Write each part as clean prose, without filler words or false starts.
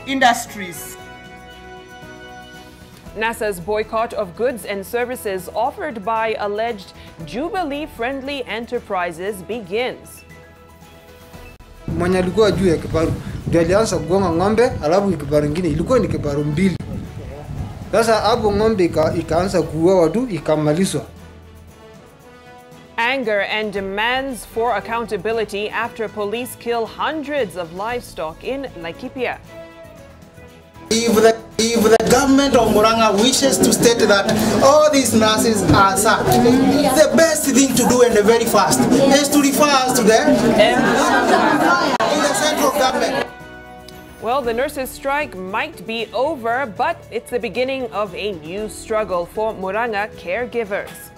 industries. NASA's boycott of goods and services offered by alleged Jubilee-friendly enterprises begins. Mwenye alikuwa juu ya kifaru ndio alianza kugonga ng'ombe, alafu kifaru kingine ilikuwa ni kifaru mbili. Sasa hapo ng'ombe ikaanza kuua watu, ikamalizwa. Anger and demands for accountability after police kill hundreds of livestock in Laikipia. If the government of Murang'a wishes to state that all these nurses are sacked, the best thing to do and very fast is to refer us to the central government. Well, the nurses' strike might be over, but it's the beginning of a new struggle for Murang'a caregivers.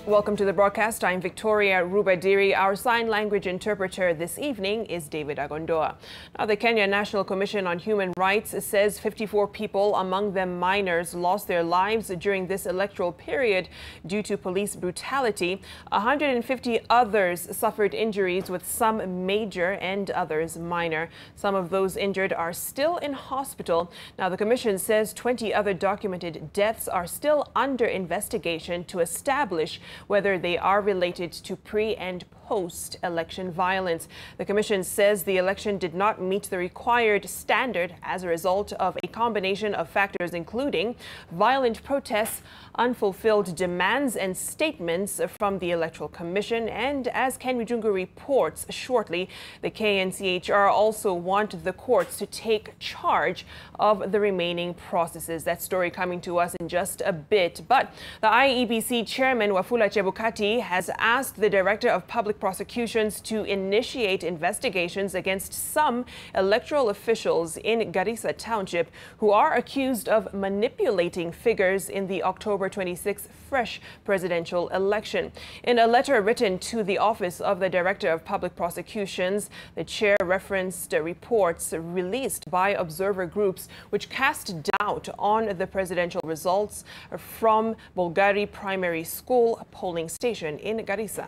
Welcome to the broadcast. I'm Victoria Rubadiri. Our sign language interpreter this evening is David Agondoa. Now, the Kenya National Commission on Human Rights says 54 people, among them minors, lost their lives during this electoral period due to police brutality. 150 others suffered injuries, with some major and others minor. Some of those injured are still in hospital. Now, the commission says 20 other documented deaths are still under investigation to establish whether they are related to pre- and post-election violence. The commission says the election did not meet the required standard as a result of a combination of factors, including violent protests, unfulfilled demands and statements from the Electoral Commission. And as Ken Mujungu reports shortly, the KNCHR also want the courts to take charge of the remaining processes. That story coming to us in just a bit. But the IEBC chairman, Wafula Chebukati, has asked the Director of Public Prosecutions to initiate investigations against some electoral officials in Garissa Township who are accused of manipulating figures in the October 26th fresh presidential election. In a letter written to the Office of the Director of Public Prosecutions, the chair referenced reports released by observer groups which cast doubt on the presidential results from Bulgari Primary School polling station in Garissa.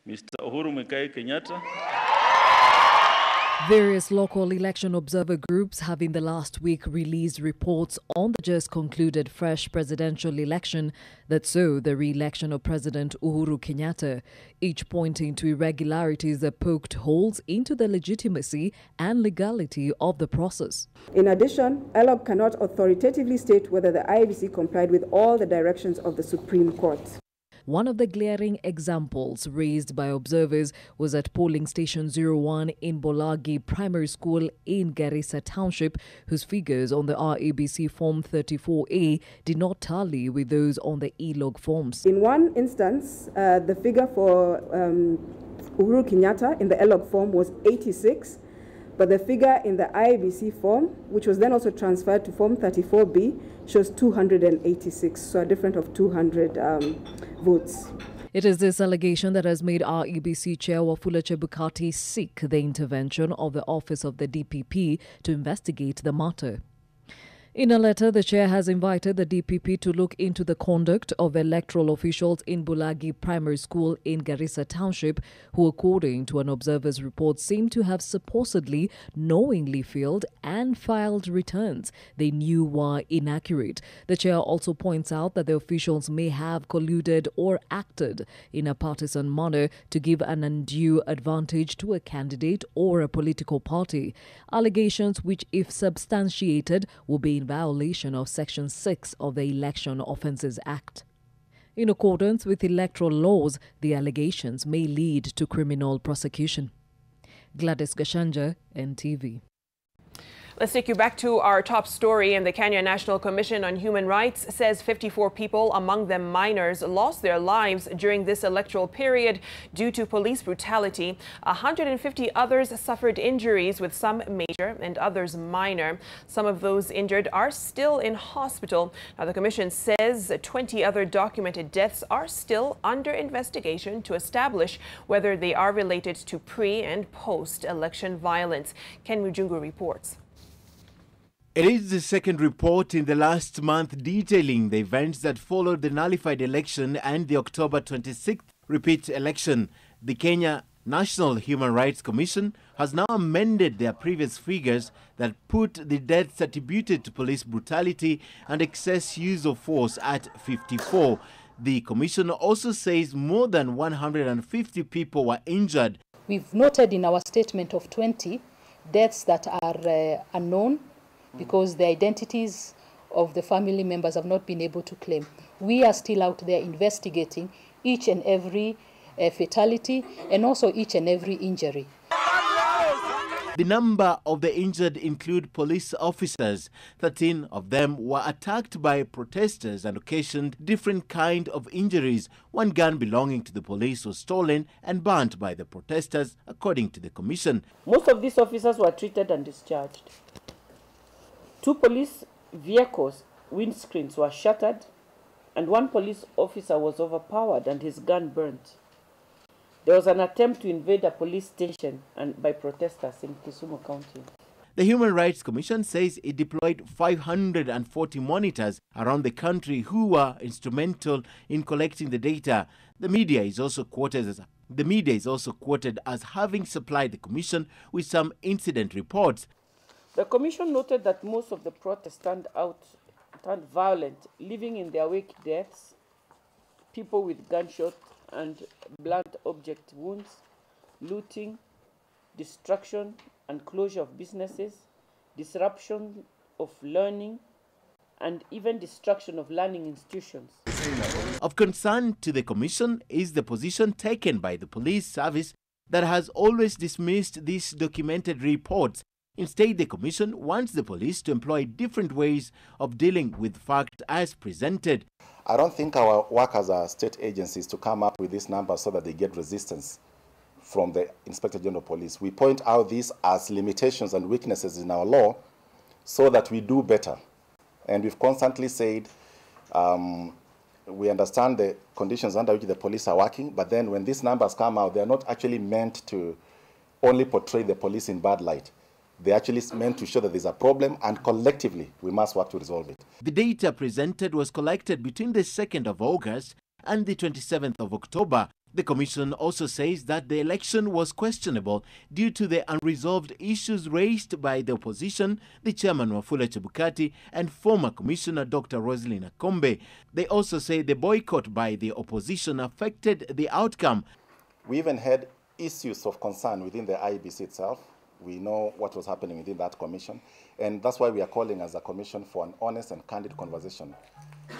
Mr. Uhuru Muigai Kenyatta. Various local election observer groups have in the last week released reports on the just concluded fresh presidential election that saw the re-election of President Uhuru Kenyatta, each pointing to irregularities that poked holes into the legitimacy and legality of the process. In addition, ILOB cannot authoritatively state whether the IEBC complied with all the directions of the Supreme Court. One of the glaring examples raised by observers was at polling station 01 in Bolagi Primary School in Garissa Township, whose figures on the RABC Form 34A did not tally with those on the e-log forms. In one instance, the figure for Uhuru Kenyatta in the e-log form was 86, but the figure in the IEBC form, which was then also transferred to Form 34B, shows 286, so a difference of 200 votes. It is this allegation that has made REBC Chair Wafula Chebukati seek the intervention of the Office of the DPP to investigate the matter. In a letter, the chair has invited the DPP to look into the conduct of electoral officials in Bulagi Primary School in Garissa Township, who, according to an observer's report, seem to have supposedly knowingly filled and filed returns they knew were inaccurate. The chair also points out that the officials may have colluded or acted in a partisan manner to give an undue advantage to a candidate or a political party. Allegations which, if substantiated, will be in violation of Section 6 of the Election Offences Act. In accordance with electoral laws, the allegations may lead to criminal prosecution. Gladys Gashanja, NTV. Let's take you back to our top story. And the Kenya National Commission on Human Rights says 54 people, among them minors, lost their lives during this electoral period due to police brutality. 150 others suffered injuries, with some major and others minor. Some of those injured are still in hospital. Now, the commission says 20 other documented deaths are still under investigation to establish whether they are related to pre- and post-election violence. Ken Mujungu reports. It is the second report in the last month detailing the events that followed the nullified election and the October 26th repeat election. The Kenya National Human Rights Commission has now amended their previous figures that put the deaths attributed to police brutality and excess use of force at 54. The commission also says more than 150 people were injured. We've noted in our statement of 20 deaths that are unknown because the identities of the family members have not been able to claim. We are still out there investigating each and every fatality and also each and every injury. The number of the injured include police officers. 13 of them were attacked by protesters and occasioned different kind of injuries. One gun belonging to the police was stolen and burnt by the protesters, according to the commission. Most of these officers were treated and discharged. 2 police vehicles' windscreens were shattered, and 1 police officer was overpowered and his gun burnt. There was an attempt to invade a police station by protesters in Kisumu County. The Human Rights Commission says it deployed 540 monitors around the country who were instrumental in collecting the data. The media is also quoted as having supplied the commission with some incident reports. The commission noted that most of the protests turned violent, leaving in their wake deaths, people with gunshot and blunt object wounds, looting, destruction and closure of businesses, disruption of learning, and even destruction of learning institutions. Of concern to the commission is the position taken by the police service that has always dismissed these documented reports. Instead, the commission wants the police to employ different ways of dealing with facts as presented. I don't think our work as state agencies to come up with these numbers so that they get resistance from the Inspector General of Police. We point out these as limitations and weaknesses in our law so that we do better. And we've constantly said we understand the conditions under which the police are working, but then when these numbers come out, they're not actually meant to only portray the police in bad light. They're actually meant to show that there's a problem, and collectively we must work to resolve it. The data presented was collected between the 2nd of August and the 27th of October. The commission also says that the election was questionable due to the unresolved issues raised by the opposition, the chairman Wafula Chebukati, and former Commissioner Dr. Roselyn Akombe. They also say the boycott by the opposition affected the outcome. We even had issues of concern within the IEBC itself. We know what was happening within that commission, and that's why we are calling as a commission for an honest and candid conversation,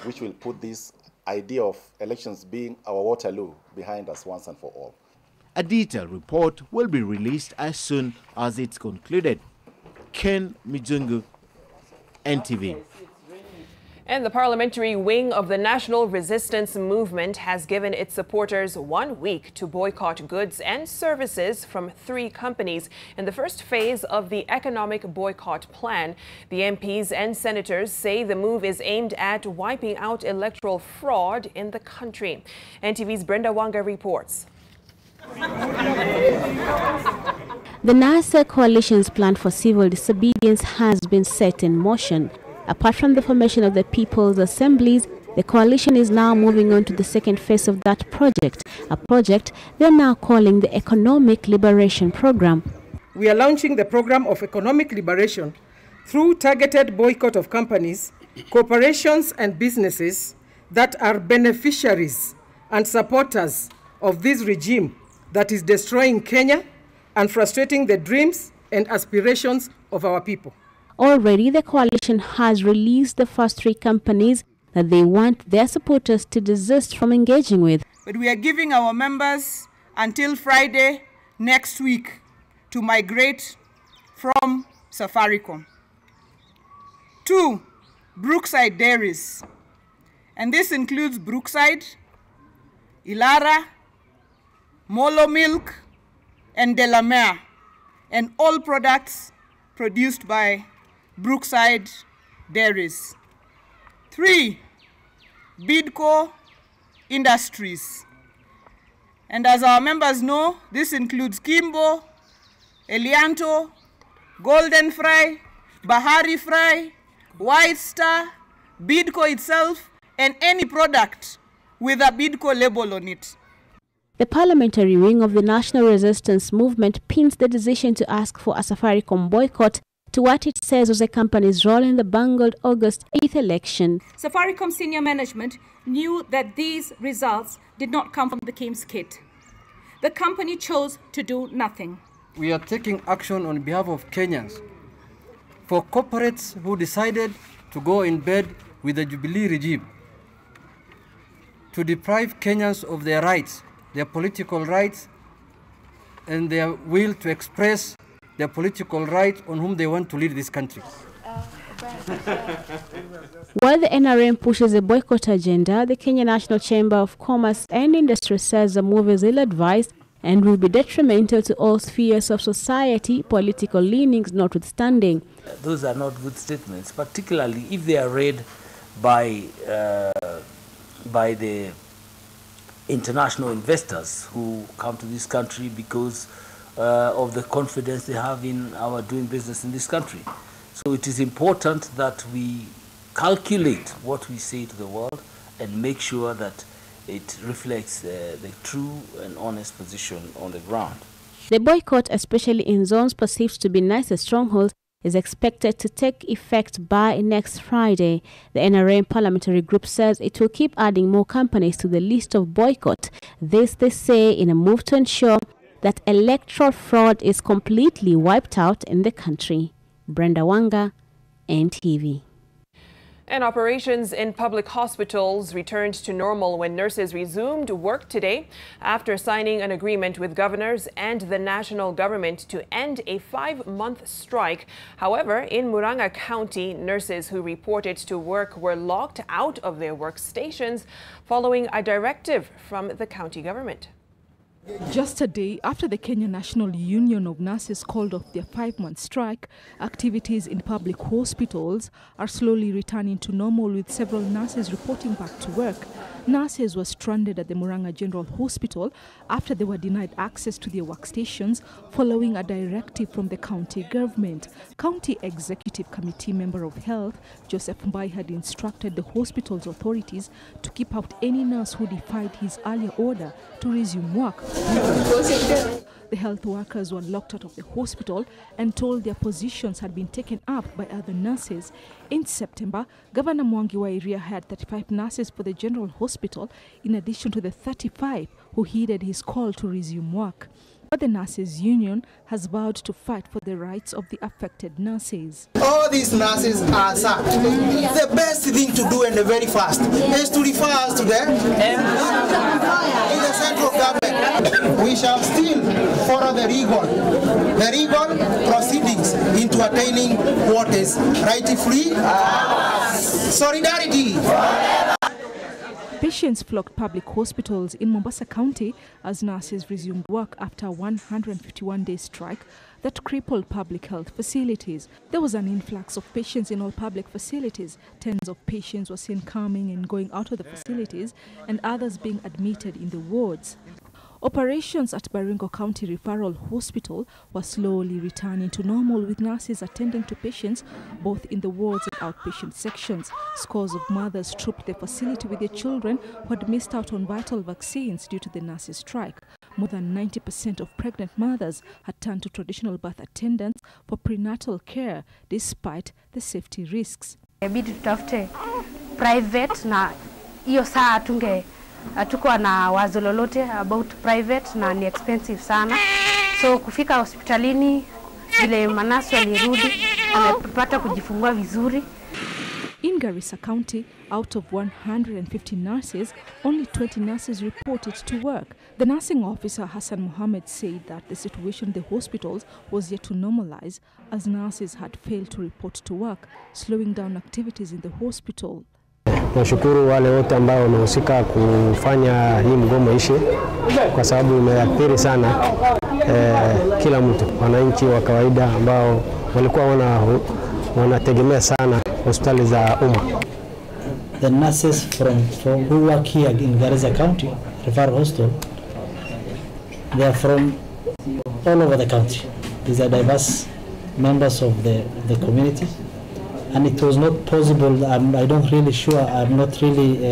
which will put this idea of elections being our Waterloo behind us once and for all. A detailed report will be released as soon as it's concluded. Ken Mijungu, NTV. And the parliamentary wing of the National Resistance Movement has given its supporters 1 week to boycott goods and services from 3 companies in the first phase of the economic boycott plan. The MPs and senators say the move is aimed at wiping out electoral fraud in the country. NTV's Brenda Wanga reports. The NASA Coalition's plan for civil disobedience has been set in motion. Apart from the formation of the People's Assemblies, the coalition is now moving on to the second phase of that project, a project they're now calling the Economic Liberation Program. We are launching the program of economic liberation through targeted boycott of companies, corporations and businesses that are beneficiaries and supporters of this regime that is destroying Kenya and frustrating the dreams and aspirations of our people. Already, the coalition has released the first 3 companies that they want their supporters to desist from engaging with. But we are giving our members until Friday next week to migrate from Safaricom. 2, Brookside Dairies. And this includes Brookside, Ilara, Molo Milk, and Delamere, and all products produced by Brookside Dairies. 3, Bidco Industries. And as our members know, this includes Kimbo, Elianto, Golden Fry, Bahari Fry, White Star, Bidco itself, and any product with a Bidco label on it. The parliamentary wing of the National Resistance Movement pins the decision to ask for a Safaricom boycott to what it says was the company's role in the bungled August 8th election. Safaricom senior management knew that these results did not come from the Kim's kit. The company chose to do nothing. We are taking action on behalf of Kenyans for corporates who decided to go in bed with the Jubilee regime, to deprive Kenyans of their rights, their political rights, and their will to express their political rights on whom they want to lead this country. While the NRM pushes a boycott agenda, the Kenya National Chamber of Commerce and Industry says the move is ill-advised and will be detrimental to all spheres of society, political leanings notwithstanding. Those are not good statements, particularly if they are read by the international investors who come to this country because of the confidence they have in our doing business in this country. So it is important that we calculate what we say to the world and make sure that it reflects the true and honest position on the ground. The boycott, especially in zones perceived to be nicer strongholds, is expected to take effect by next Friday. The NRM parliamentary group says it will keep adding more companies to the list of boycott. This, they say, in a move to ensure that electoral fraud is completely wiped out in the country. Brenda Wanga, NTV. And operations in public hospitals returned to normal when nurses resumed work today after signing an agreement with governors and the national government to end a 5-month strike. However, in Murang'a County, nurses who reported to work were locked out of their workstations following a directive from the county government. Just a day after the Kenya National Union of Nurses called off their 5-month strike, activities in public hospitals are slowly returning to normal, with several nurses reporting back to work. Nurses were stranded at the Murang'a General Hospital after they were denied access to their workstations following a directive from the county government. County Executive Committee member of Health, Joseph Mbai, had instructed the hospital's authorities to keep out any nurse who defied his earlier order to resume work. The health workers were locked out of the hospital and told their positions had been taken up by other nurses. In September, Governor Mwangi wa Iria hired 35 nurses for the General Hospital in addition to the 35 who heeded his call to resume work. But the Nurses Union has vowed to fight for the rights of the affected nurses. All these nurses are sacked. The best thing to do and very fast is to refer us to the central government. We shall still follow the legal proceedings into attaining what is rightfully solidarity. Patients flocked public hospitals in Mombasa County as nurses resumed work after a 151-day strike that crippled public health facilities. There was an influx of patients in all public facilities. Tens of patients were seen coming and going out of the facilities, and others being admitted in the wards. Operations at Baringo County Referral Hospital were slowly returning to normal, with nurses attending to patients both in the wards and outpatient sections. Scores of mothers trooped the facility with their children who had missed out on vital vaccines due to the nurses' strike. More than 90% of pregnant mothers had turned to traditional birth attendants for prenatal care despite the safety risks. Inabidi tutafute private na hiyo saa hatukuwa na wazo lolote about private na ni expensive sana. So kufika hospitalini vile manasi walirudi amepata kujifungua vizuri. In Garissa County, out of 150 nurses, only 20 nurses reported to work. The nursing officer Hassan Mohammed said that the situation in the hospitals was yet to normalize as nurses had failed to report to work, slowing down activities in the hospital. Nashukuru wale wote ambao wamehusika kufanya hii mgomo ishi, kwa sababu imeathiri sana kila mtu, wananchi wa kawaida ambao walikuwa wanategemea sana hospitali za umma. The nurses who work here in Garissa County Referral Hospital, they are from all over the country. These are diverse members of the community, and it was not possible. I don't really sure. I'm not really.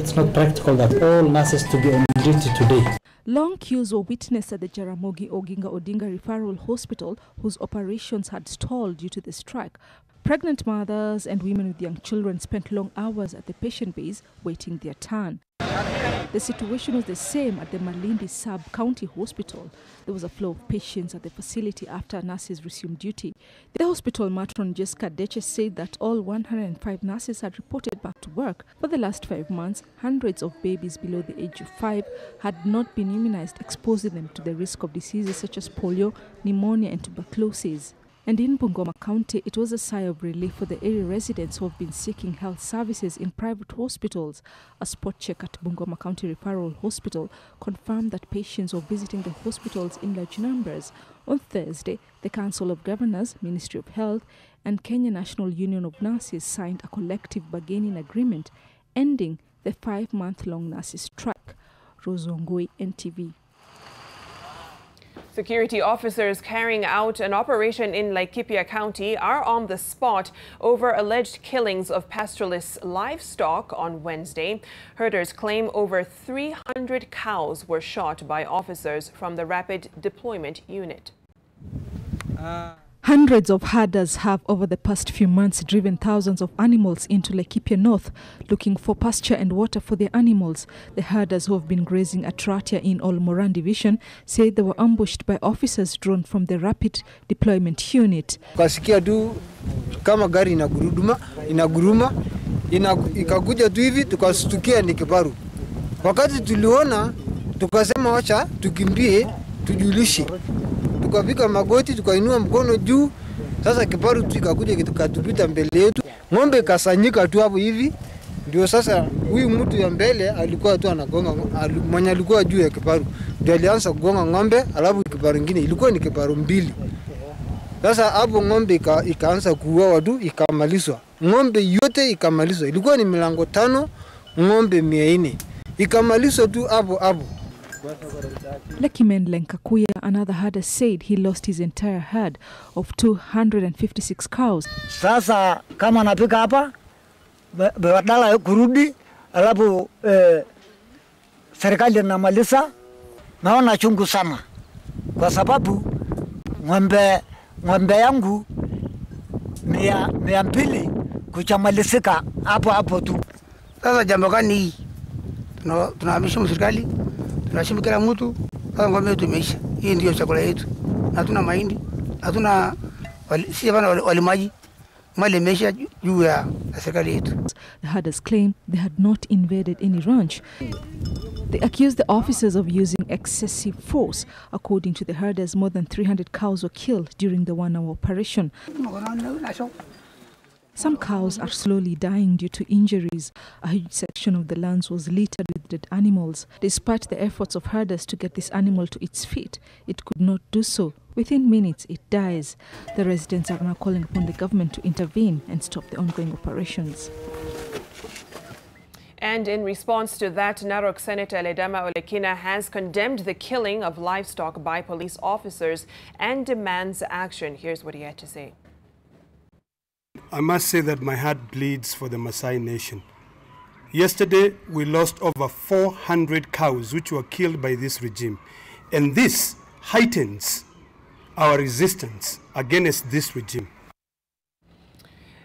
It's not practical that all nurses to be on duty today. Long queues were witnessed at the Jaramogi Oginga Odinga Referral Hospital, whose operations had stalled due to the strike. Pregnant mothers and women with young children spent long hours at the patient bays waiting their turn. The situation was the same at the Malindi Sub-County Hospital. There was a flow of patients at the facility after nurses resumed duty. The hospital matron Jessica Deche said that all 105 nurses had reported back to work. For the last 5 months, hundreds of babies below the age of 5 had not been immunized, exposing them to the risk of diseases such as polio, pneumonia and tuberculosis. And in Bungoma County, it was a sigh of relief for the area residents who have been seeking health services in private hospitals. A spot check at Bungoma County Referral Hospital confirmed that patients were visiting the hospitals in large numbers. On Thursday, the Council of Governors, Ministry of Health, and Kenya National Union of Nurses signed a collective bargaining agreement ending the 5-month-long nurses strike. Rozongoi, NTV. Security officers carrying out an operation in Laikipia County are on the spot over alleged killings of pastoralist livestock on Wednesday. Herders claim over 300 cows were shot by officers from the Rapid Deployment Unit. Hundreds of herders have over the past few months driven thousands of animals into Laikipia North looking for pasture and water for their animals. The herders who have been grazing at Ratia in Olmoran Division say they were ambushed by officers drawn from the Rapid Deployment Unit. Kasikia tu kama gari inaguruma ikakuja tu hivi tukastukia ni kifaru. Wakati tuliona tukasema wacha tukimbie tujulishe. Tukafika magoti tukainua mkono juu, sasa kifaru kikakuja kitukatupita mbele yetu. Ng'ombe kasanyika tu hapo hivi. Ndio sasa huyu mtu ya mbele alikuwa tu anagonga, mwenye alikuwa juu ya kifaru ndio alianza kugonga ng'ombe, alafu kifaru nyingine ilikuwa ni kifaru mbili. Sasa hapo ng'ombe ikaanza kuuawa tu, ikamalizwa. Ng'ombe yote ikamalizwa. Ilikuwa ni milango 5, ng'ombe 400. Ikamalizwa tu hapo. Lekimen Lenkakuya, another herder, said he lost his entire herd of 256 cows. Sasa kama napika hapa badala kurudi, alafu serikali inamaliza, naona chungu sana kwa sababu ng'ombe yangu 200 kuchamalizika hapo tu. Sasa jambo gani hii? Tunahamisha serikali, tunashimba kila mtu, kama ng'ombe yetu imeisha. Hii ndio chakula yetu. Hatuna mahindi, hatuna walimaji. Mali imeisha juu ya serikali yetu. The herders claim they had not invaded any ranch. They accused the officers of using excessive force. According to the herders, more than 300 cows were killed during the 1-hour operation. Some cows are slowly dying due to injuries. A huge section of the lands was littered with dead animals. Despite the efforts of herders to get this animal to its feet, it could not do so. Within minutes, it dies. The residents are now calling upon the government to intervene and stop the ongoing operations. And in response to that, Narok Senator Ledama Olekina has condemned the killing of livestock by police officers and demands action. Here's what he had to say. I must say that my heart bleeds for the Maasai nation. Yesterday, we lost over 400 cows which were killed by this regime. And this heightens our resistance against this regime.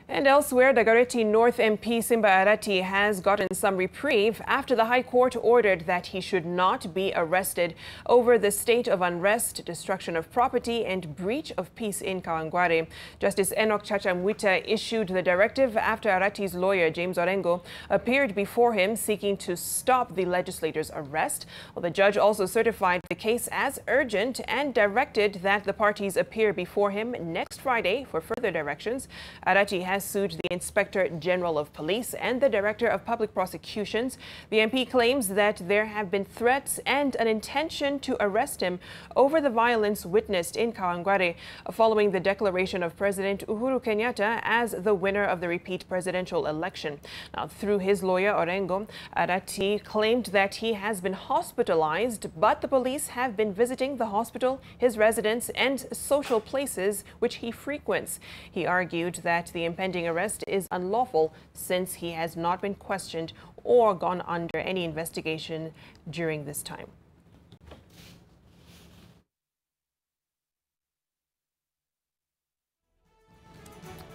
And elsewhere, Dagoretti North MP Simba Arati has gotten some reprieve after the High Court ordered that he should not be arrested over the state of unrest, destruction of property and breach of peace in Kawangware. Justice Enoch Chacha Mwita issued the directive after Arati's lawyer, James Orengo, appeared before him seeking to stop the legislator's arrest. Well, the judge also certified the case as urgent and directed that the parties appear before him next Friday for further directions. Arati has has sued the Inspector General of Police and the Director of Public Prosecutions. The MP claims that there have been threats and an intention to arrest him over the violence witnessed in Kawangware following the declaration of President Uhuru Kenyatta as the winner of the repeat presidential election. Now, through his lawyer, Orengo, Arati claimed that he has been hospitalized, but the police have been visiting the hospital, his residence, and social places which he frequents. He argued that the impending arrest is unlawful since he has not been questioned or gone under any investigation during this time.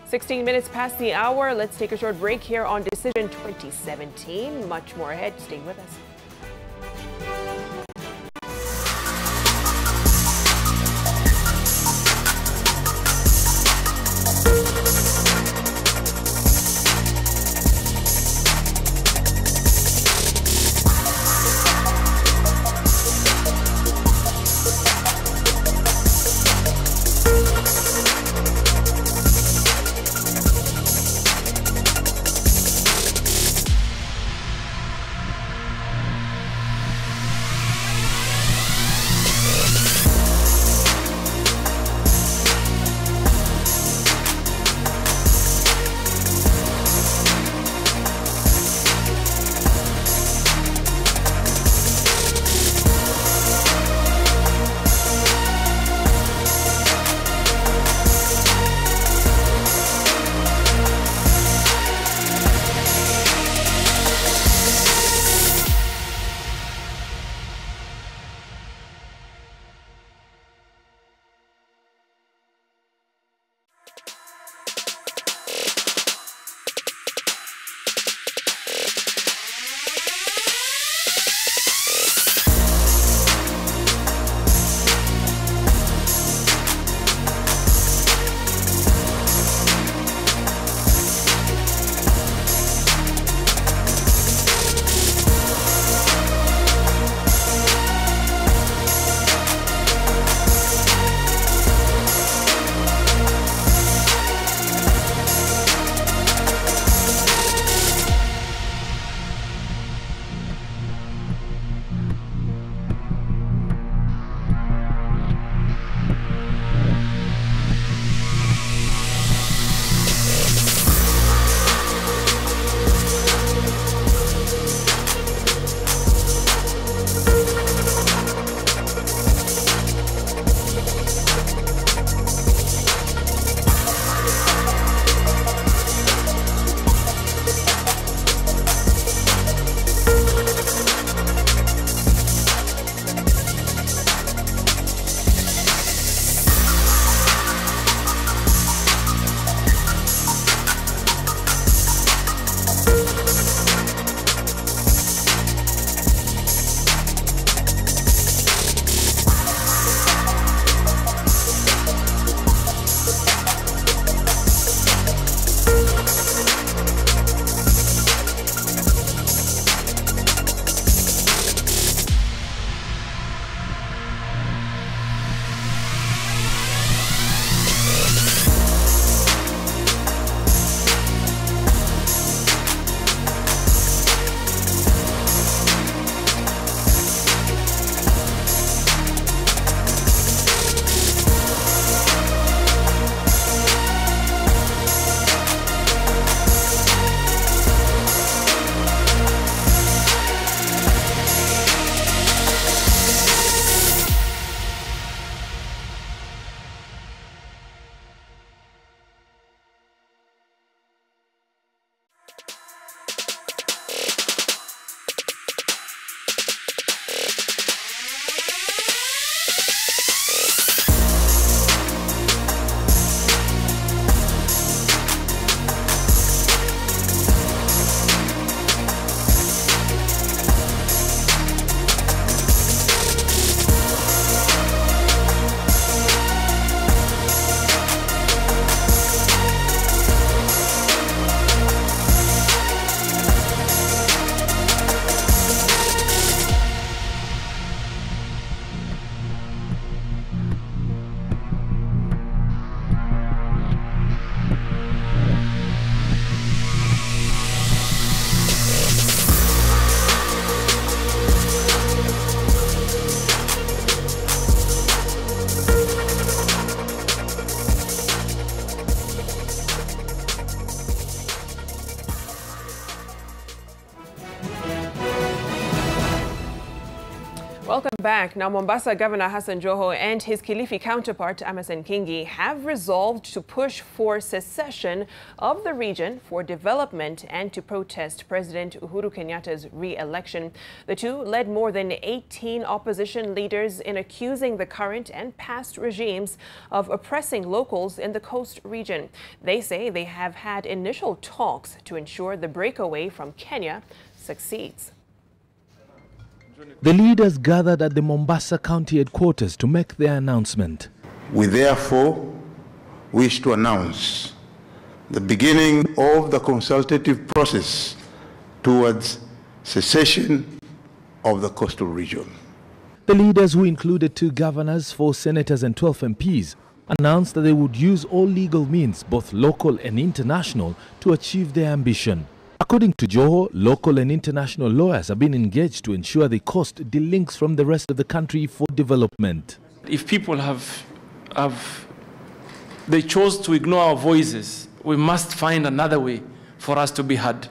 16 minutes past the hour. Let's take a short break here on Decision 2017. Much more ahead. Stay with us. Welcome back. Now, Mombasa Governor Hassan Joho and his Kilifi counterpart, Amason Kingi, have resolved to push for secession of the region for development and to protest President Uhuru Kenyatta's re-election. The two led more than 18 opposition leaders in accusing the current and past regimes of oppressing locals in the coast region. They say they have had initial talks to ensure the breakaway from Kenya succeeds. The leaders gathered at the Mombasa County headquarters to make their announcement. We therefore wish to announce the beginning of the consultative process towards secession of the coastal region. The leaders, who included 2 governors, 4 senators and 12 MPs, announced that they would use all legal means, both local and international, to achieve their ambition. According to Joho, local and international lawyers have been engaged to ensure the coast delinks from the rest of the country for development. If people they chose to ignore our voices, we must find another way for us to be heard.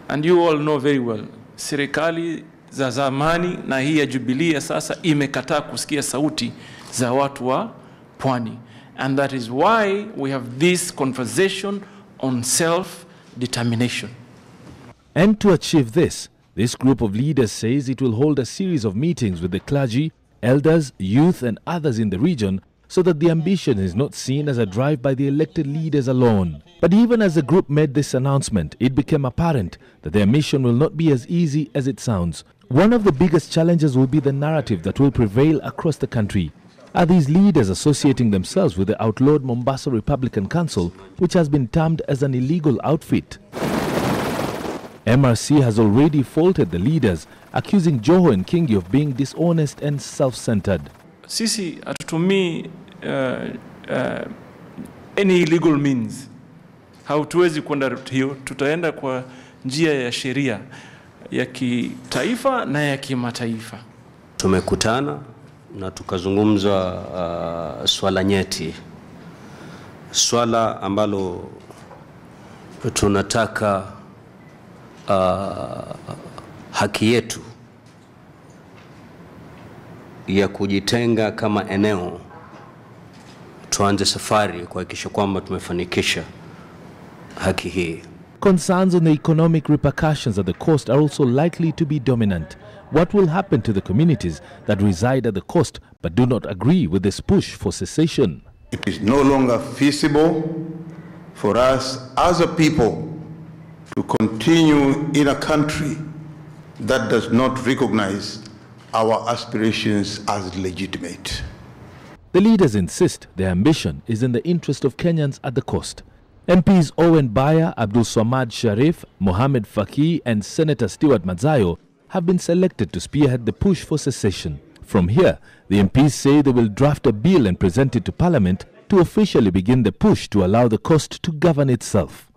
And you all know very well, serikali za zamani na hii ya Jubilee sasa imekataa kusikia sauti za watu wa pwani. And that is why we have this conversation on self-determination. And to achieve this group of leaders says it will hold a series of meetings with the clergy, elders, youth and others in the region so that the ambition is not seen as a drive by the elected leaders alone. But even as the group made this announcement, it became apparent that their mission will not be as easy as it sounds. One of the biggest challenges will be the narrative that will prevail across the country. Are these leaders associating themselves with the outlawed Mombasa Republican Council, which has been termed as an illegal outfit? MRC has already faulted the leaders, accusing Joho and Kingi of being dishonest and self-centered. Sisi hatutumii any illegal means. Hautuwezi kwenda route hiyo, tutaenda kwa njia ya sheria ya kitaifa na ya kimataifa. Tumekutana na tukazungumza swala nyeti, swala ambalo tunataka haki yetu ya kujitenga kama eneo, tuanze safari kuhakikisha kwamba tumefanikisha haki hii. Concerns on the economic repercussions at the coast are also likely to be dominant. What will happen to the communities that reside at the coast but do not agree with this push for cessation? It is no longer feasible for us as a people to continue in a country that does not recognize our aspirations as legitimate. The leaders insist their ambition is in the interest of Kenyans at the coast. MPs Owen Baya, Abdul Swamad Sharif, Mohamed Faki and Senator Stewart Madzayo have been selected to spearhead the push for secession. From here, the MPs say they will draft a bill and present it to Parliament to officially begin the push to allow the coast to govern itself.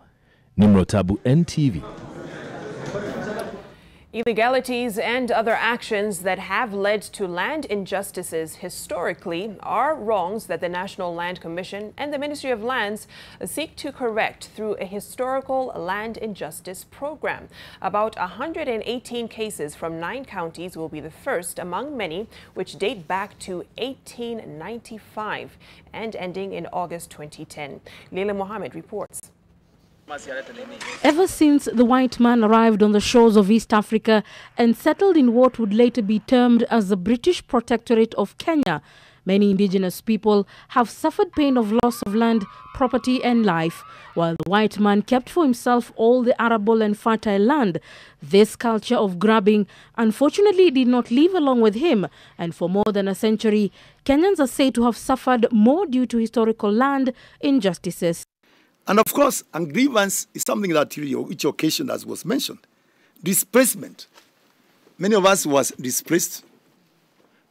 Nimrod Tabu, NTV. Illegalities and other actions that have led to land injustices historically are wrongs that the National Land Commission and the Ministry of Lands seek to correct through a historical land injustice program. About 118 cases from 9 counties will be the first among many which date back to 1895 and ending in August 2010. Leila Mohammed reports. Ever since the white man arrived on the shores of East Africa and settled in what would later be termed as the British Protectorate of Kenya, many indigenous people have suffered pain of loss of land, property and life. While the white man kept for himself all the arable and fertile land, this culture of grabbing unfortunately did not live along with him, and for more than a century, Kenyans are said to have suffered more due to historical land injustices. And of course, a grievance is something that each occasion, as was mentioned. Displacement. Many of us was displaced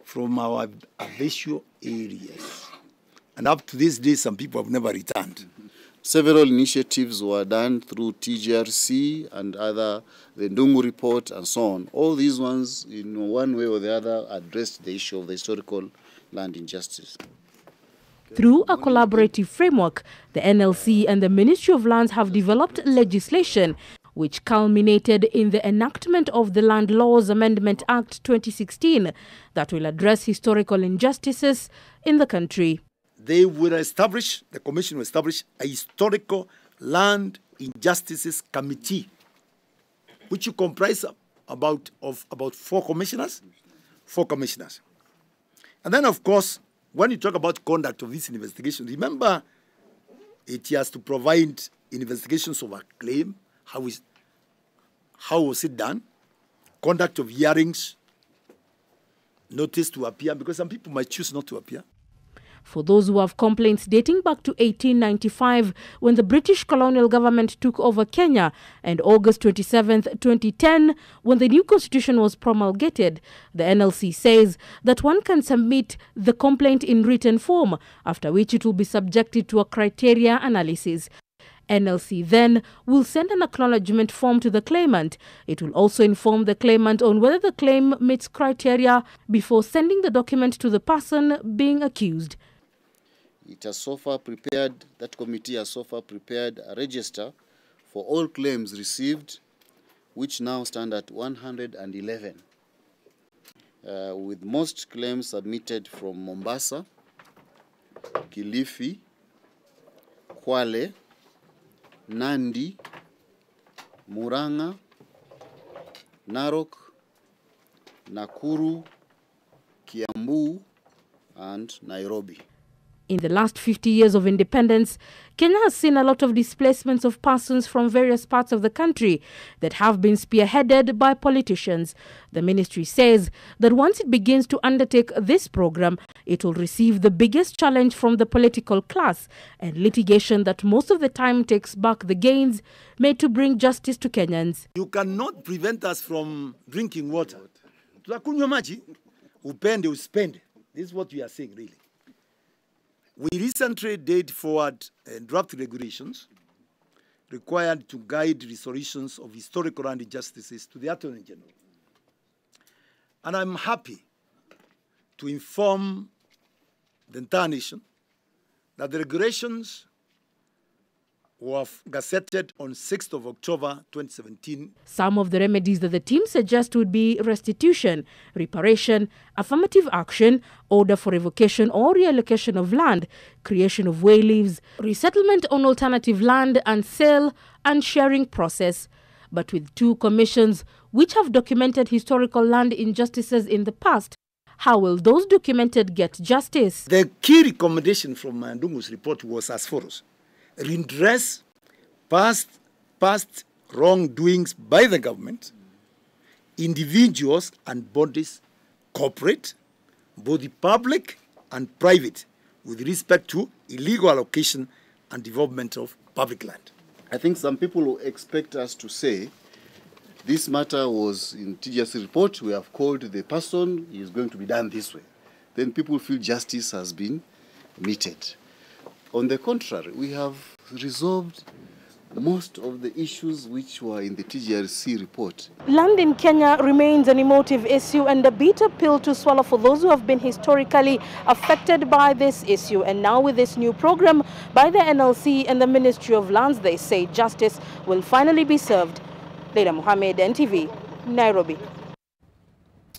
from our Avesio areas. And up to this day, some people have never returned. Several initiatives were done through TGRC and the Ndungu report and so on. All these ones, in one way or the other, addressed the issue of the historical land injustice. Through a collaborative framework, the NLC and the Ministry of Lands have developed legislation which culminated in the enactment of the Land Laws Amendment Act 2016 that will address historical injustices in the country. They will establish, the commission will establish a historical land injustices committee, which will comprise about 4 commissioners. And then, of course, when you talk about conduct of this investigation, remember it has to provide investigations of a claim, how was it done, conduct of hearings, notice to appear, because some people might choose not to appear. For those who have complaints dating back to 1895, when the British colonial government took over Kenya, and August 27, 2010, when the new constitution was promulgated, the NLC says that one can submit the complaint in written form, after which it will be subjected to a criteria analysis. NLC then will send an acknowledgement form to the claimant. It will also inform the claimant on whether the claim meets criteria before sending the document to the person being accused. It has so far prepared, that committee has so far prepared a register for all claims received, which now stand at 111, with most claims submitted from Mombasa, Kilifi, Kwale, Nandi, Murang'a, Narok, Nakuru, Kiambu, and Nairobi. In the last 50 years of independence, Kenya has seen a lot of displacements of persons from various parts of the country that have been spearheaded by politicians. The ministry says that once it begins to undertake this program, it will receive the biggest challenge from the political class and litigation that most of the time takes back the gains made to bring justice to Kenyans. You cannot prevent us from drinking water. Tutakunywa maji, upende uspende. This is what we are saying, really. We recently did forward draft regulations required to guide resolutions of historical land injustices to the Attorney General. And I'm happy to inform the entire nation that the regulations were gazetted on 6th of October 2017. Some of the remedies that the team suggests would be restitution, reparation, affirmative action, order for revocation or reallocation of land, creation of way leaves, resettlement on alternative land, and sale and sharing process. But with 2 commissions which have documented historical land injustices in the past, how will those documented get justice? The key recommendation from Ndungu's report was as follows: redress past wrongdoings by the government, individuals and bodies, corporate, both public and private, with respect to illegal allocation and development of public land. I think some people will expect us to say, this matter was in TGRC report, we have called the person, he is going to be done this way. Then people feel justice has been meted. On the contrary, we have resolved most of the issues which were in the TGRC report. Land in Kenya remains an emotive issue and a bitter pill to swallow for those who have been historically affected by this issue. And now with this new program by the NLC and the Ministry of Lands, they say justice will finally be served. Leila Mohammed, NTV, Nairobi.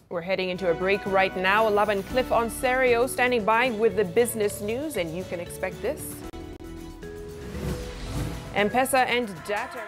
We're heading into a break right now. Laban Cliff Onserio standing by with the business news, and you can expect this. M-Pesa and data.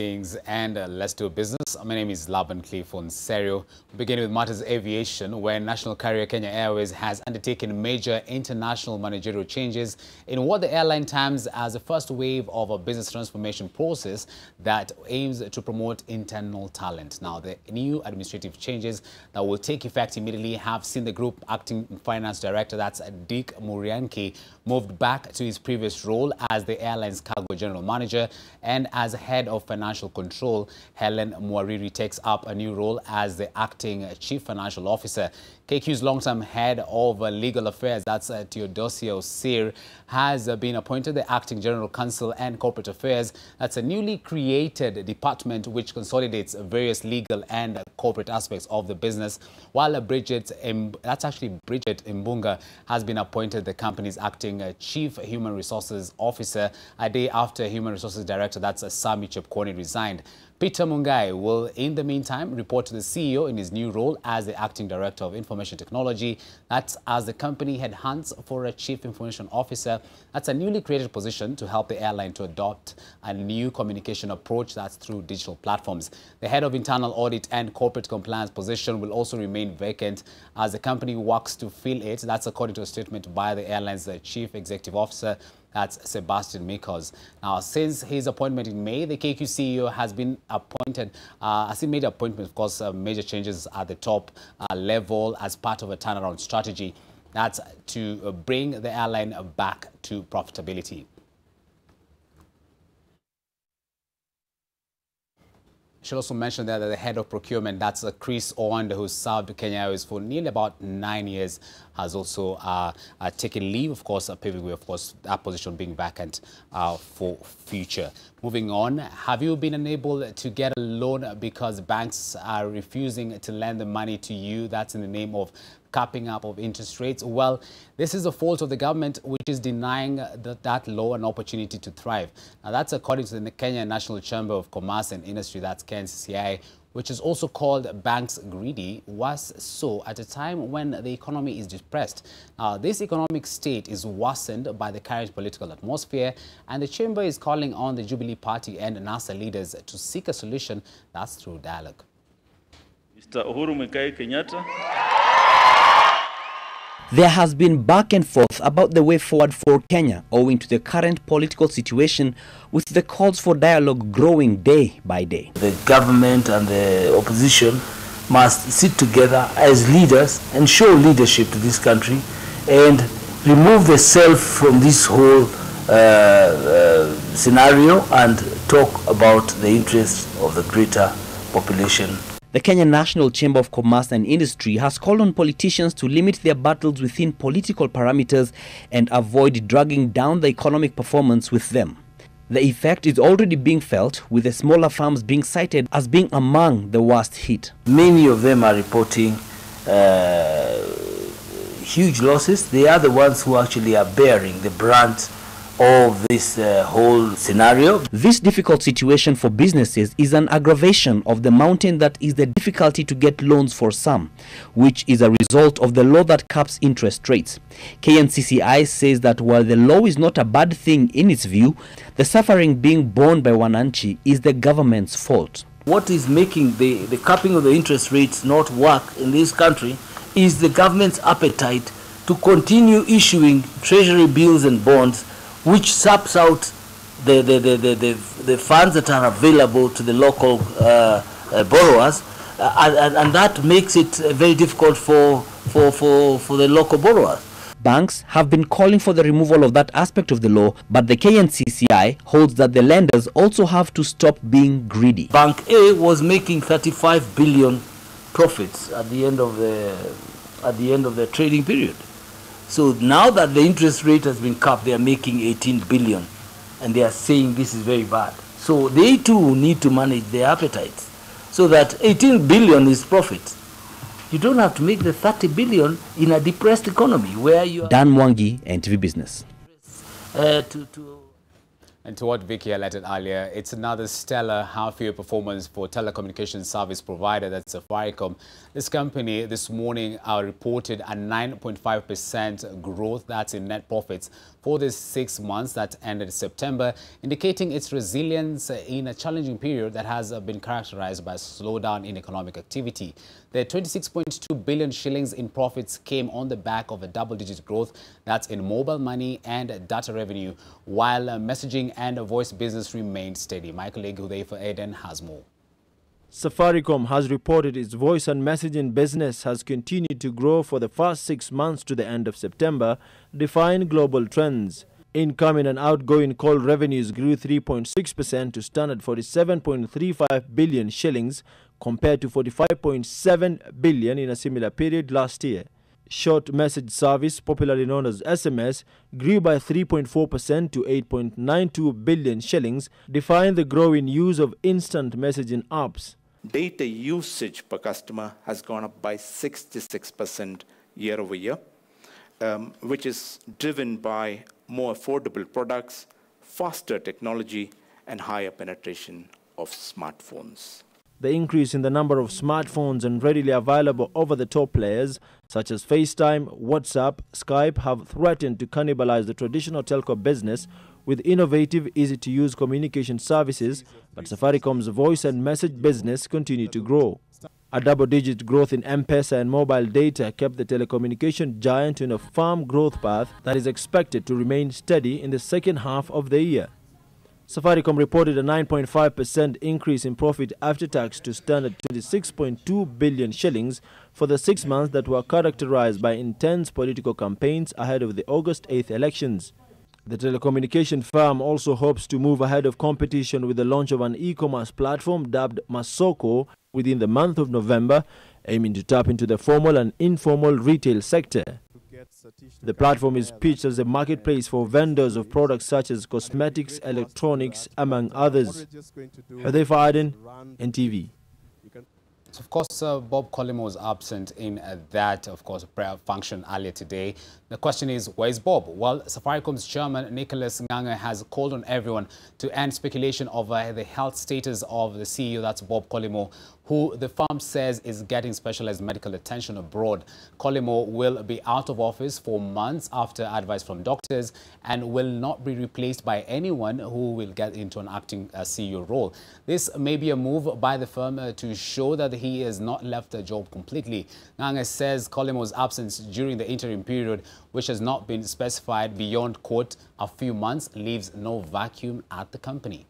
Greetings and let's do business. My name is Laban Clifford Serio. Beginning with matters aviation, where national carrier Kenya Airways has undertaken major international managerial changes in what the airline terms as the first wave of a business transformation process that aims to promote internal talent. Now, the new administrative changes that will take effect immediately have seen the group acting finance director, that's Dick Murianki, moved back to his previous role as the airline's cargo general manager, and as head of financial control, Helen Mwariri takes up a new role as the acting chief financial officer. KQ's long-term head of legal affairs, that's Theodosia Osir, has been appointed the acting general counsel and corporate affairs. That's a newly created department which consolidates various legal and corporate aspects of the business, while Bridget Mbunga has been appointed the company's acting chief human resources officer a day after human resources director, that's Sami Chepkwony, resigned. Peter Mungai will, in the meantime, report to the CEO in his new role as the acting director of information technology. That's as the company headhunts for a chief information officer. That's a newly created position to help the airline to adopt a new communication approach, that's through digital platforms. The head of internal audit and corporate compliance position will also remain vacant as the company works to fill it. That's according to a statement by the airline's chief executive officer, that's Sebastian Mikos. Now, since his appointment in May, the KQ CEO has been appointed, has made appointments, of course, major changes at the top level as part of a turnaround strategy. That's to bring the airline back to profitability. I should also mention there that the head of procurement, that's Chris Owanda, who served Kenya Airways for nearly about 9 years, has also taken leave, of course, paving way, of course, that position being vacant for future. Moving on, have you been unable to get a loan because banks are refusing to lend the money to you? That's in the name of capping up of interest rates. Well, this is the fault of the government, which is denying that law an opportunity to thrive. Now, that's according to the Kenya National Chamber of Commerce and Industry, that's KNCCI, which is also called banks greedy, was so at a time when the economy is depressed. Now, this economic state is worsened by the current political atmosphere, and the chamber is calling on the Jubilee Party and NASA leaders to seek a solution, that's through dialogue. Mr. Uhuru Muigai Kenyatta. There has been back and forth about the way forward for Kenya owing to the current political situation, with the calls for dialogue growing day by day. The government and the opposition must sit together as leaders and show leadership to this country and remove the self from this whole scenario and talk about the interests of the greater population. The Kenya National Chamber of Commerce and Industry has called on politicians to limit their battles within political parameters and avoid dragging down the economic performance with them. The effect is already being felt, with the smaller farms being cited as being among the worst hit. Many of them are reporting huge losses. They are the ones who actually are bearing the brunt of this whole scenario. This difficult situation for businesses is an aggravation of the mountain that is the difficulty to get loans for some, which is a result of the law that caps interest rates. KNCCI says that while the law is not a bad thing in its view, the suffering being borne by wananchi is the government's fault. What is making the capping of the interest rates not work in this country is the government's appetite to continue issuing treasury bills and bonds, which saps out the funds that are available to the local borrowers, and that makes it very difficult for the local borrowers. Banks have been calling for the removal of that aspect of the law, but the KNCCI holds that the lenders also have to stop being greedy. Bank A was making 35 billion profits at the end of the trading period. So now that the interest rate has been capped, they are making 18 billion, and they are saying this is very bad. So they too need to manage their appetites, so that 18 billion is profit. You don't have to make the 30 billion in a depressed economy where you are... Dan Mwangi, NTV Business. And to what Vicky alerted earlier, it's another stellar half-year performance for telecommunications service provider, that's Safaricom. This company this morning reported a 9.5% growth, that's in net profits, for the 6 months that ended September, indicating its resilience in a challenging period that has been characterized by a slowdown in economic activity. The 26.2 billion shillings in profits came on the back of a double-digit growth, that's in mobile money and data revenue, while messaging and voice business remained steady. Michael Egudei for Eden has more. Safaricom has reported its voice and messaging business has continued to grow for the first 6 months to the end of September, defying global trends. Incoming and outgoing call revenues grew 3.6% to stand at 47.35 billion shillings compared to 45.7 billion in a similar period last year. Short message service, popularly known as SMS, grew by 3.4% to 8.92 billion shillings, defying the growing use of instant messaging apps. Data usage per customer has gone up by 66% year over year, which is driven by more affordable products, faster technology, and higher penetration of smartphones. The increase in the number of smartphones and readily available over-the-top players such as FaceTime, WhatsApp, Skype have threatened to cannibalize the traditional telco business with innovative, easy-to-use communication services, but Safaricom's voice and message business continued to grow. A double-digit growth in M-Pesa and mobile data kept the telecommunication giant in a firm growth path that is expected to remain steady in the second half of the year. Safaricom reported a 9.5% increase in profit after tax to stand at 26.2 billion shillings for the 6 months that were characterized by intense political campaigns ahead of the August 8th elections. The telecommunication firm also hopes to move ahead of competition with the launch of an e-commerce platform dubbed Masoko within the month of November, aiming to tap into the formal and informal retail sector. The platform is pitched as a marketplace for vendors of products such as cosmetics, electronics, among others. Hudhaifa Aden, NTV. So of course, Bob Collymore was absent in that, of course, prayer function earlier today. The question is, where is Bob? Well, Safaricom's chairman, Nicholas Nganga, has called on everyone to end speculation over the health status of the CEO, that's Bob Collymore, who the firm says is getting specialized medical attention abroad. Collymore will be out of office for months after advice from doctors and will not be replaced by anyone who will get into an acting CEO role. This may be a move by the firm to show that he has not left the job completely. Nganga says Collymore's absence during the interim period, which has not been specified beyond, quote, a few months, leaves no vacuum at the company.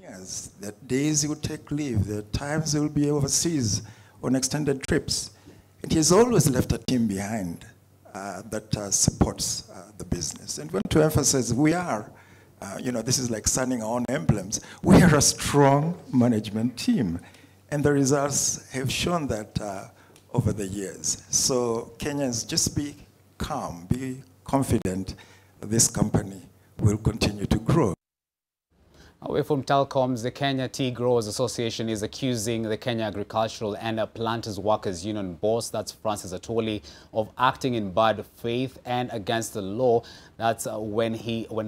Yes, that days he would take leave, the times he will be overseas on extended trips. And he has always left a team behind that supports the business. And we want to emphasize we are, this is like signing our own emblems. We are a strong management team. And the results have shown that over the years. So Kenyans, just be calm, be confident that this company will continue to grow. Away from telecoms, the Kenya Tea Growers Association is accusing the Kenya Agricultural and Planters Workers Union boss, that's Francis Atwoli, of acting in bad faith and against the law. That's when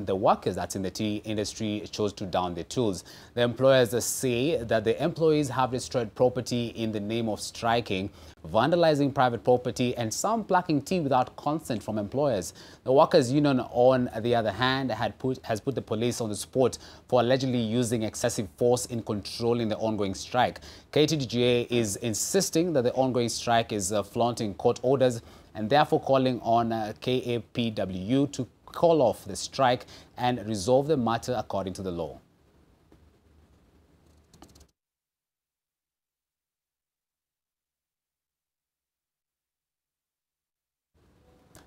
the workers that's in the tea industry chose to down their tools. The employers say that the employees have destroyed property in the name of striking, vandalizing private property, and some plucking tea without consent from employers. The workers' union, on the other hand, has put the police on the spot for allegedly using excessive force in controlling the ongoing strike. KTDGA is insisting that the ongoing strike is flaunting court orders and therefore calling on KAPWU to call off the strike and resolve the matter according to the law.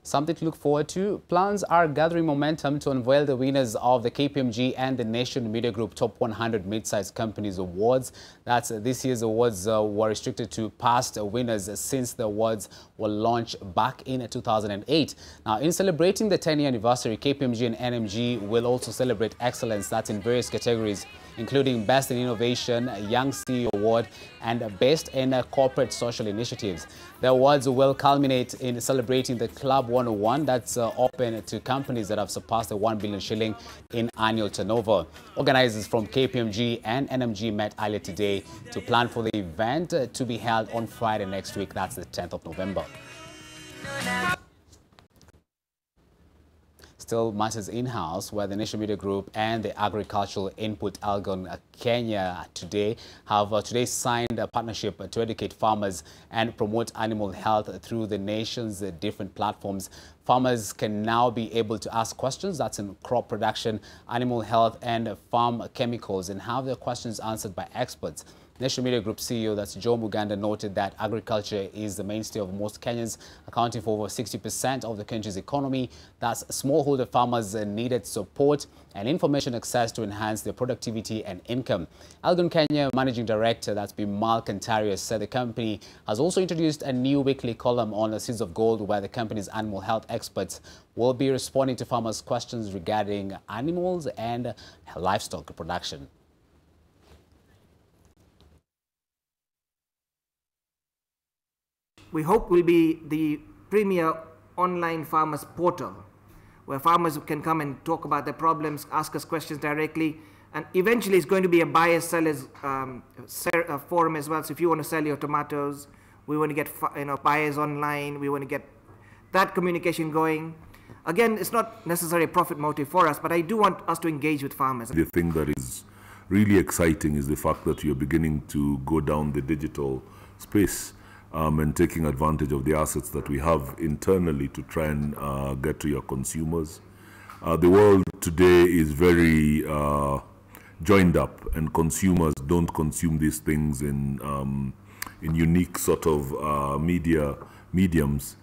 Something to look forward to. Plans are gathering momentum to unveil the winners of the KPMG and the Nation Media Group Top 100 Mid-Sized Companies Awards. That's this year's awards were restricted to past winners since the awards were launched back in 2008. Now, in celebrating the 10th anniversary, KPMG and NMG will also celebrate excellence. That's in various categories, including Best in Innovation, Young CEO Award, and Best in Corporate Social Initiatives. The awards will culminate in celebrating the club Hub 101 that's open to companies that have surpassed the 1 billion shilling in annual turnover. Organizers from KPMG and NMG met earlier today to plan for the event to be held on Friday next week. That's the 10th of November. Still matters in-house, where the Nation Media Group and the Agricultural Input Algon Kenya today have signed a partnership to educate farmers and promote animal health through the nation's different platforms. Farmers can now be able to ask questions that's in crop production, animal health and farm chemicals and have their questions answered by experts. Nation Media Group CEO, that's Joe Muganda, noted that agriculture is the mainstay of most Kenyans, accounting for over 60% of the country's economy. Thus, smallholder farmers needed support and information access to enhance their productivity and income. Algon Kenya Managing Director, that's Bimal Kantaria, said the company has also introduced a new weekly column on the Seeds of Gold, where the company's animal health experts will be responding to farmers' questions regarding animals and livestock production. We hope will be the premier online farmers portal, where farmers can come and talk about their problems, ask us questions directly, and eventually it's going to be a buyers-sellers forum as well. So if you want to sell your tomatoes, we want to get buyers online, we want to get that communication going. Again, it's not necessarily a profit motive for us, but I do want us to engage with farmers. The thing that is really exciting is the fact that you're beginning to go down the digital space. And taking advantage of the assets that we have internally to try and get to your consumers. The world today is very joined up, and consumers don't consume these things in unique sort of mediums.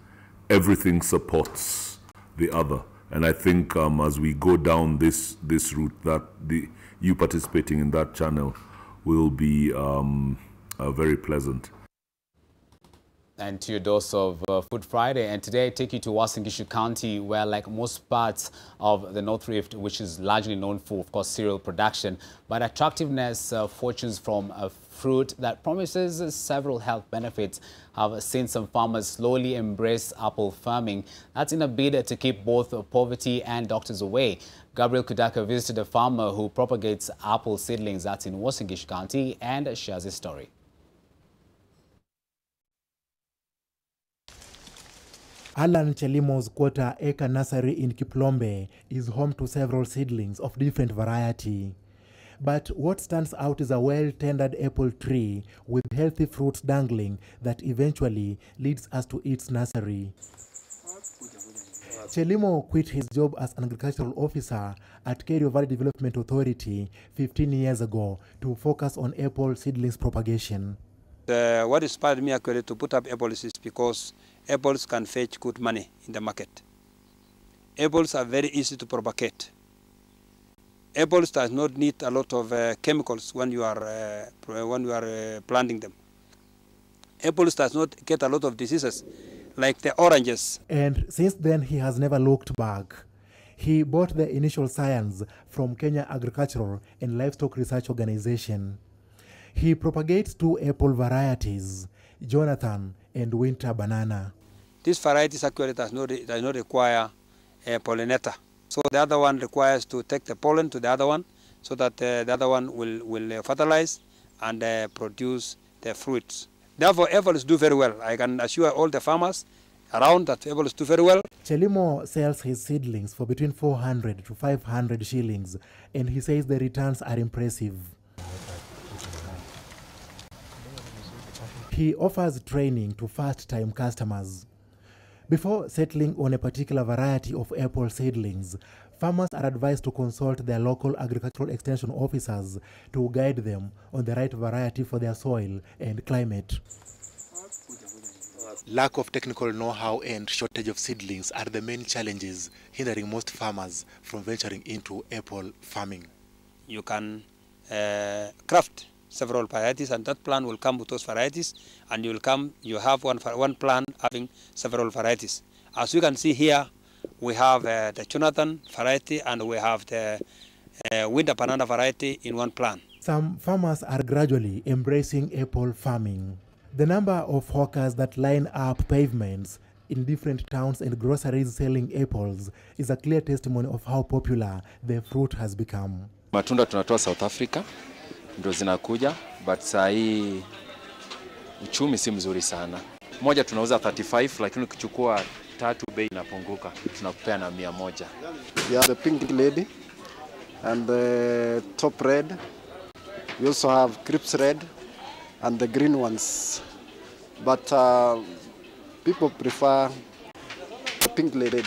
Everything supports the other, and I think as we go down this route, that you participating in that channel will be very pleasant. And to your dose of Food Friday. And today I take you to Uasin Gishu County, where, like most parts of the North Rift, which is largely known for, of course, cereal production, but attractiveness fortunes from a fruit that promises several health benefits have seen some farmers slowly embrace apple farming. That's in a bid to keep both poverty and doctors away. Gabriel Kudaka visited a farmer who propagates apple seedlings. That's in Uasin Gishu County, and shares his story. Alan Chelimo's quarter-acre nursery in Kiplombe is home to several seedlings of different variety. But what stands out is a well-tended apple tree with healthy fruits dangling that eventually leads us to its nursery. Chelimo quit his job as an agricultural officer at Kerio Valley Development Authority 15 years ago to focus on apple seedlings propagation. What inspired me actually to put up apples is because apples can fetch good money in the market. Apples are very easy to propagate. Apples does not need a lot of chemicals when you are planting them. Apples does not get a lot of diseases like the oranges. And since then he has never looked back. He bought the initial science from Kenya Agricultural and Livestock Research Organization. He propagates two apple varieties, Jonathan and Winter Banana. This variety actually does not require a pollinator. So the other one requires to take the pollen to the other one so that the other one will fertilize and produce the fruits. Therefore, apples do very well. I can assure all the farmers around that apples do very well. Chelimo sells his seedlings for between 400 to 500 shillings, and he says the returns are impressive. He offers training to first-time customers. Before settling on a particular variety of apple seedlings, farmers are advised to consult their local agricultural extension officers to guide them on the right variety for their soil and climate. Lack of technical know-how and shortage of seedlings are the main challenges hindering most farmers from venturing into apple farming. You can craft several varieties, and that plant will come with those varieties, and you have one plant having several varieties. As you can see here, we have the Jonathan variety and we have the Winter Banana variety in one plant. Some farmers are gradually embracing apple farming. The number of hawkers that line up pavements in different towns and groceries selling apples is a clear testimony of how popular the fruit has become. Matunda tunatoa South Africa ndio zinakuja, but saa hii uchumi si mzuri sana. Moja tunauza 35, lakini ukichukua 3 bei inapunguka, tunakupea na 100. Yeah, the pink lady and the top red. We also have crisp red and the green ones. But people prefer the pink lady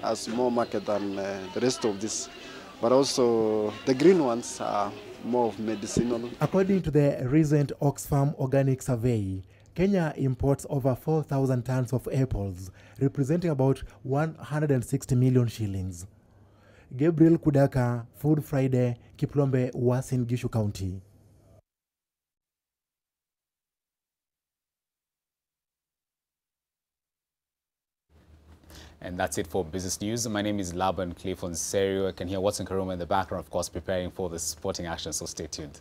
as more market than the rest of this. But also the green ones are more of medicinal. According to the recent Oxfam Organic Survey, Kenya imports over 4,000 tons of apples, representing about 160 million shillings. Gabriel Kudaka, Food Friday, Kiplombe, Uasin Gishu County. And that's it for business news. My name is Laban Clifford Serio. I can hear what's in Karuma in the background, of course, preparing for the sporting action, so stay tuned.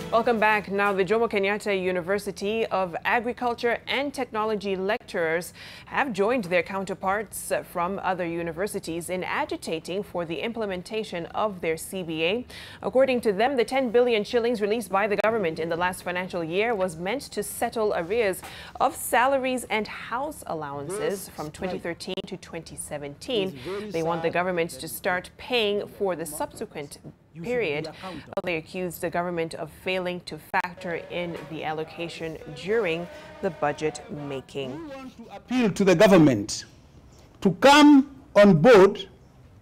Welcome back. Now, the Jomo Kenyatta University of Agriculture and Technology lecturers have joined their counterparts from other universities in agitating for the implementation of their CBA. According to them, the 10 billion shillings released by the government in the last financial year was meant to settle arrears of salaries and house allowances from 2013 to 2017. They want the government to start paying for the subsequent period. They accused the government of failing to factor in the allocation during the budget making. We want to appeal to the government to come on board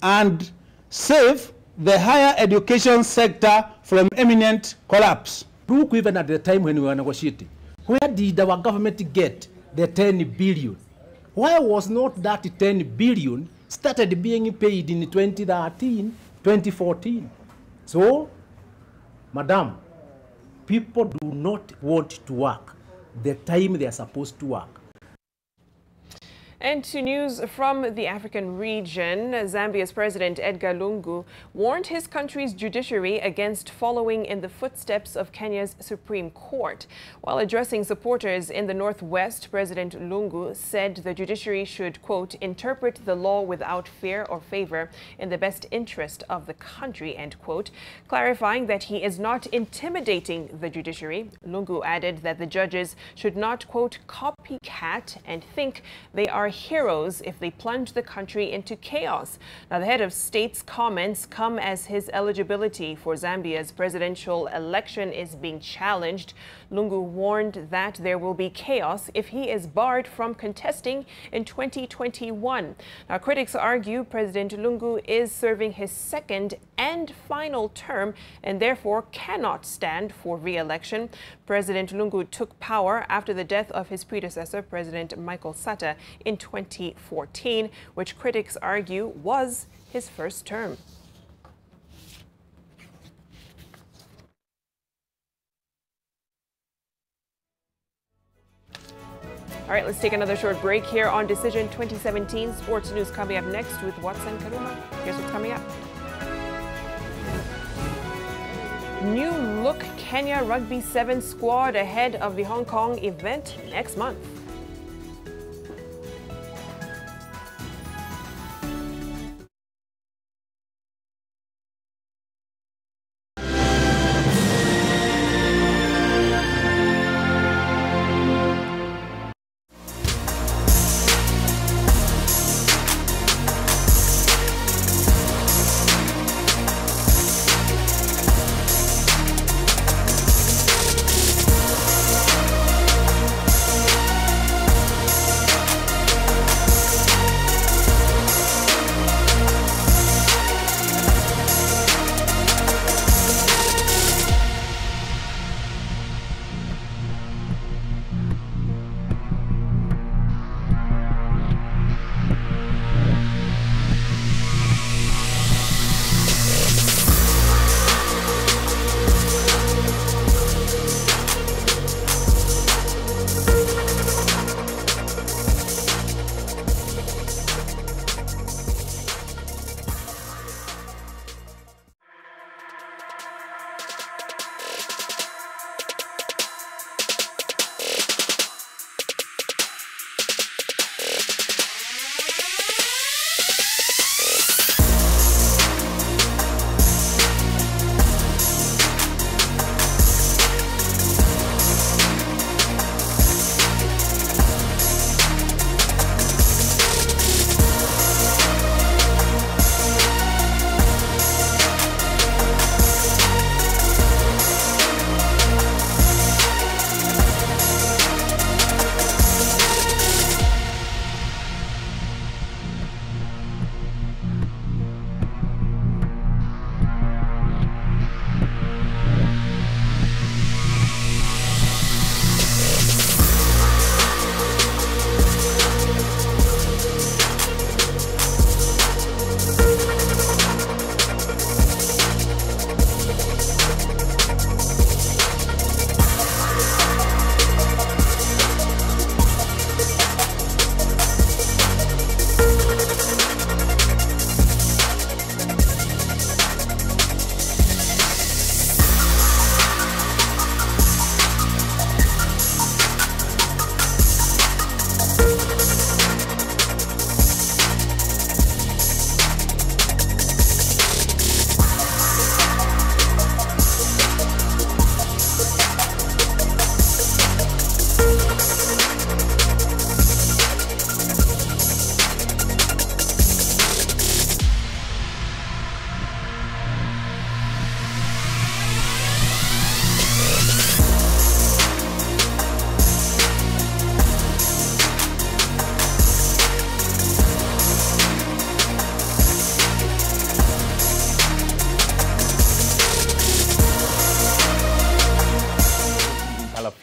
and save the higher education sector from imminent collapse. Look, even at the time when we were negotiating, where did our government get the 10 billion? Why was not that 10 billion started being paid in 2013, 2014? So, Madam, people do not want to work. the time they are supposed to work. And to news from the African region, Zambia's President Edgar Lungu warned his country's judiciary against following in the footsteps of Kenya's Supreme Court. While addressing supporters in the Northwest, President Lungu said the judiciary should, quote, interpret the law without fear or favor in the best interest of the country, end quote, clarifying that he is not intimidating the judiciary. Lungu added that the judges should not, quote, copycat and think they are heroes if they plunge the country into chaos. Now, the head of state's comments come as his eligibility for Zambia's presidential election is being challenged. Lungu warned that there will be chaos if he is barred from contesting in 2021. Now, critics argue President Lungu is serving his second and final term and therefore cannot stand for re-election. President Lungu took power after the death of his predecessor, President Michael Sata, in 2014, which critics argue was his first term. All right, let's take another short break here on Decision 2017. Sports news coming up next with Watson Karuma. Here's what's coming up. New look Kenya Rugby 7 squad ahead of the Hong Kong event next month.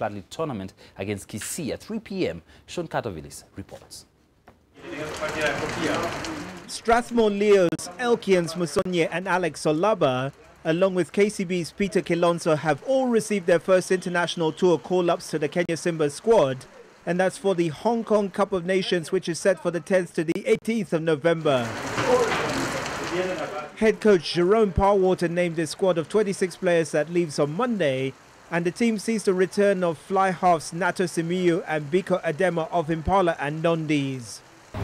Fladley tournament against Kisii at 3 p.m. Sean Carter-Willis reports. Strathmore Leos, Elkians Musonye and Alex Solaba along with KCB's Peter Kilonso, have all received their first international tour call-ups to the Kenya Simba squad, and that's for the Hong Kong Cup of Nations, which is set for the 10th to the 18th of November. Head coach Jerome Parwater named his squad of 26 players that leaves on Monday, and the team sees the return of fly halves Nato Simiyu and Biko Adema of Impala and Nondies.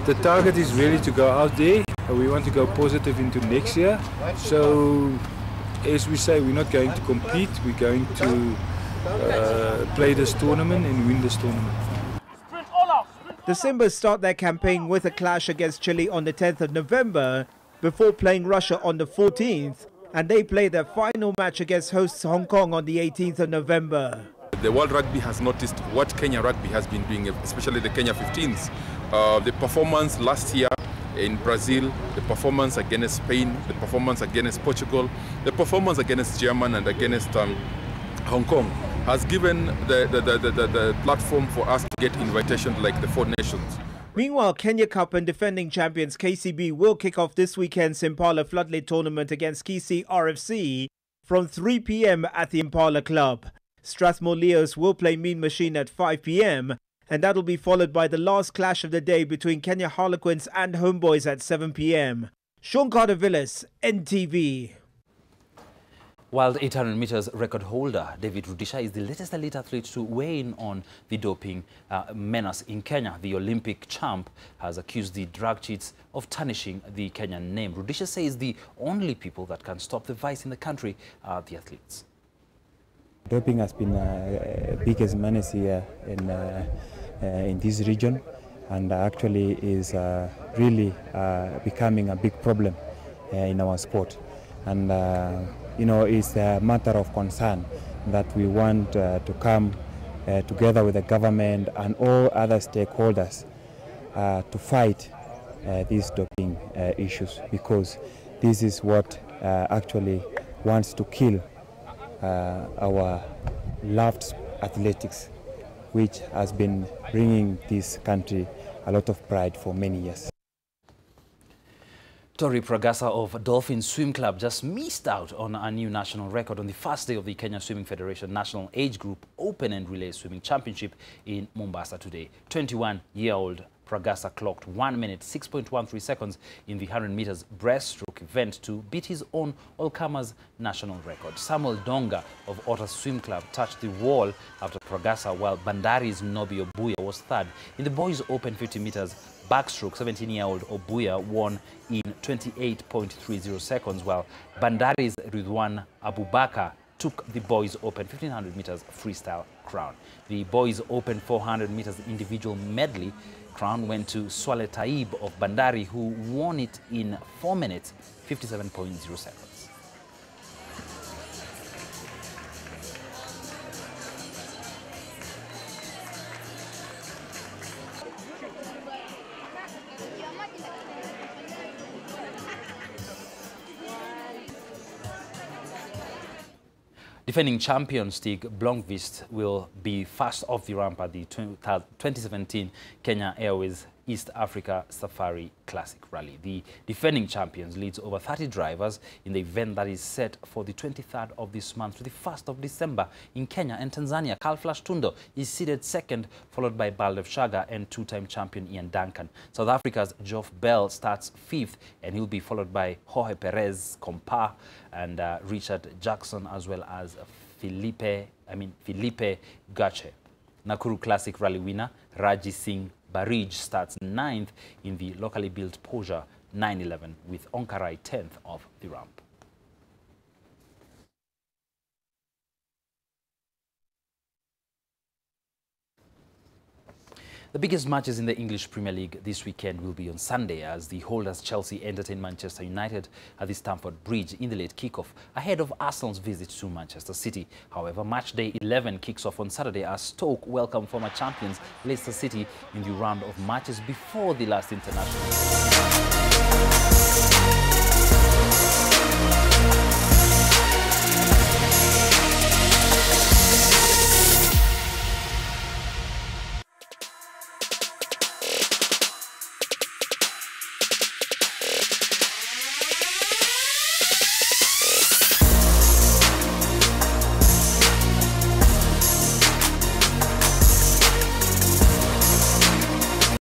The target is really to go out there. We want to go positive into next year. So, as we say, we're not going to compete. We're going to play this tournament and win this tournament. The Simbas start their campaign with a clash against Chile on the 10th of November before playing Russia on the 14th, and they play their final match against hosts Hong Kong on the 18th of November. The World Rugby has noticed what Kenya Rugby has been doing, especially the Kenya 15s. The performance last year in Brazil, the performance against Spain, the performance against Portugal, the performance against Germany and against Hong Kong has given the platform for us to get invitations like the Four Nations. Meanwhile, Kenya Cup and defending champions KCB will kick off this weekend's Impala Floodlit tournament against Kisii RFC from 3 p.m. at the Impala Club. Strathmore Leos will play Mean Machine at 5 p.m. and that'll be followed by the last clash of the day between Kenya Harlequins and Homeboys at 7 p.m. Sean Carter-Villas, NTV. While 800 meters record holder David Rudisha is the latest elite athlete to weigh in on the doping menace in Kenya, the Olympic champ has accused the drug cheats of tarnishing the Kenyan name. Rudisha says the only people that can stop the vice in the country are the athletes. Doping has been the biggest menace here in this region, and actually is really becoming a big problem in our sport. And you know, it's a matter of concern that we want to come together with the government and all other stakeholders to fight these doping issues, because this is what actually wants to kill our loved athletics, which has been bringing this country a lot of pride for many years. Tori Pragasa of Dolphin Swim Club just missed out on a new national record on the first day of the Kenya Swimming Federation National Age Group Open and Relay Swimming Championship in Mombasa today. 21-year-old Pragasa clocked 1 minute 6.13 seconds in the 100 meters breaststroke event to beat his own all-comers national record. Samuel Donga of Otter Swim Club touched the wall after Pragasa, while Bandari's Nobi Obuya was third. In the boys' open 50 meters backstroke, 17-year-old Obuya won in 28.30 seconds, while Bandari's Ridwan Abubakar took the boys' open 1500 meters freestyle crown. The boys' open 400 meters individual medley crown went to Swale Taib of Bandari, who won it in 4 minutes 57.0 seconds. Defending champion Stig Blomqvist will be first off the ramp at the 2017 Kenya Airways East Africa Safari Classic Rally. The defending champions leads over 30 drivers in the event that is set for the 23rd of this month to the 1st of December in Kenya and Tanzania. Carl Flash Tundo is seated second, followed by Baldev Shaga and two-time champion Ian Duncan. South Africa's Geoff Bell starts 5th, and he'll be followed by Jorge Perez, Compa, and Richard Jackson, as well as Felipe Gache. Nakuru Classic Rally winner Raji Singh Barij starts 9th in the locally built Porsche 911, with Onkarai 10th off the ramp. The biggest matches in the English Premier League this weekend will be on Sunday, as the holders Chelsea entertain Manchester United at the Stamford Bridge in the late kickoff, ahead of Arsenal's visit to Manchester City. However, match day 11 kicks off on Saturday as Stoke welcome former champions Leicester City in the round of matches before the last international.